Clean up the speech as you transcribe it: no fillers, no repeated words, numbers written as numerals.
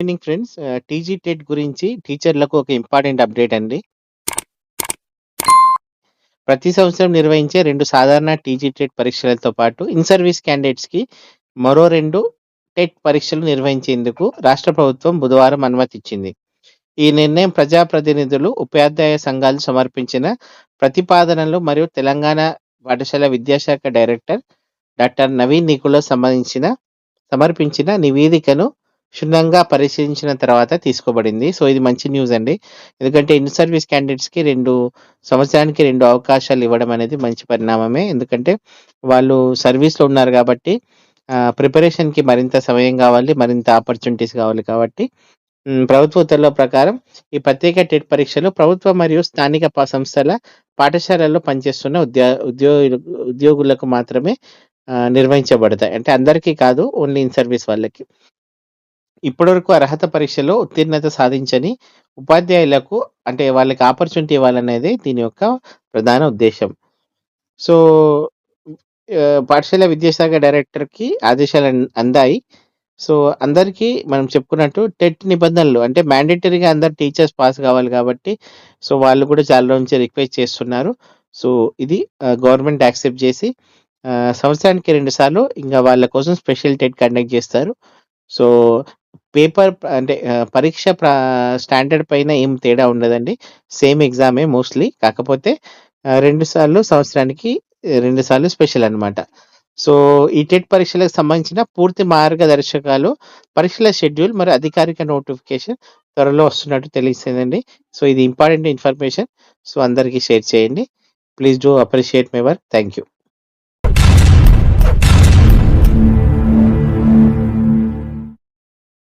Evening friends. TG TET గురించి టీచర్లకు ఒక ఇంపార్టెంట్ అప్డేట్ అండి. ప్రతి సంవత్సరం నిర్వహించే 2 సాధారణ టీజీ టెట్ పరీక్షలతో పాటు ఇన్ సర్వీస్ క్యాండిడేట్స్‌కి మరో 2 టెట్ పరీక్షలు నిర్వహించేందుకు రాష్ట్ర ప్రభుత్వం బుధవారం అనుమతిచ్చింది. ఈ నిర్ణయం ప్రజాప్రతినిధులు, ఉపాధ్యాయ సంఘాలు సమర్పించిన ప్రతిపాదనలు మరియు తెలంగాణ పాఠశాల విద్యాశాఖ డైరెక్టర్ డాక్టర్ నవీన్ నికుల సమర్పించిన నివేదికను క్షుణ్ణంగా పరిశీలించిన తర్వాత తీసుకోబడింది. సో, ఇది మంచి న్యూస్ అండి. ఎందుకంటే ఇన్ సర్వీస్ క్యాండిడేట్స్‌కి 2 సంవత్సరానికి 2 అవకాశాలు ఇవ్వడం అనేది మంచి పరిణామమే. ఎందుకంటే వాళ్ళు సర్వీస్‌లో ఉన్నారు కాబట్టి ప్రిపరేషన్‌కి మరింత సమయం కావాలి, మరింత ఆపర్చునిటీస్ కావాలి కాబట్టి ప్రభుత్వ ఉత్తర్వుల ప్రకారం ఈ ప్రత్యేక టెట్ పరీక్షలు ప్రభుత్వ మరియు స్థానిక సంస్థల పాఠశాలల్లో పనిచేస్తున్న ఉద్యోగులకు మాత్రమే నిర్వహించబడతాయి. అంటే అందరికీ కాదు, ఓన్లీ ఇన్ సర్వీస్ వాళ్ళకి. ఇప్పటివరకు అర్హత పరీక్షలో ఉత్తీర్ణత సాధించని ఉపాధ్యాయులకు అంటే వాళ్ళకి ఆపర్చునిటీ ఇవ్వాలనేది దీని యొక్క ప్రధాన ఉద్దేశం. సో, పాఠశాల విద్యాశాఖ డైరెక్టర్‌కి ఆదేశాలు అందాయి. సో, అందరికీ మనం చెప్పుకున్నట్టు టెట్ నిబంధనలు అంటే మ్యాండేటరీగా అందరు టీచర్స్ పాస్ కావాలి కాబట్టి, సో, వాళ్ళు కూడా చాలా రోజుల నుంచి రిక్వెస్ట్ చేస్తున్నారు. సో, ఇది గవర్నమెంట్ యాక్సెప్ట్ చేసి సంవత్సరానికి 2 సార్లు ఇంకా వాళ్ళ కోసం స్పెషల్ టెట్ కండక్ట్ చేస్తారు. సో, పేపర్ అంటే పరీక్ష స్టాండర్డ్ పైన ఏం తేడా ఉండదండి. సేమ్ ఎగ్జామే మోస్ట్‌లీ. కాకపోతే 2 సార్లు సంవత్సరానికి 2 సార్లు స్పెషల్ అన్నమాట. సో, ఈ టెట్ పరీక్షలకు సంబంధించిన పూర్తి మార్గదర్శకాలు, పరీక్షల షెడ్యూల్ మరియు అధికారిక నోటిఫికేషన్ త్వరలో వస్తున్నట్టు తెలిసిందండి. సో, ఇది ఇంపార్టెంట్ ఇన్ఫర్మేషన్. సో, అందరికీ షేర్ చేయండి. Please do appreciate my work. Thank you.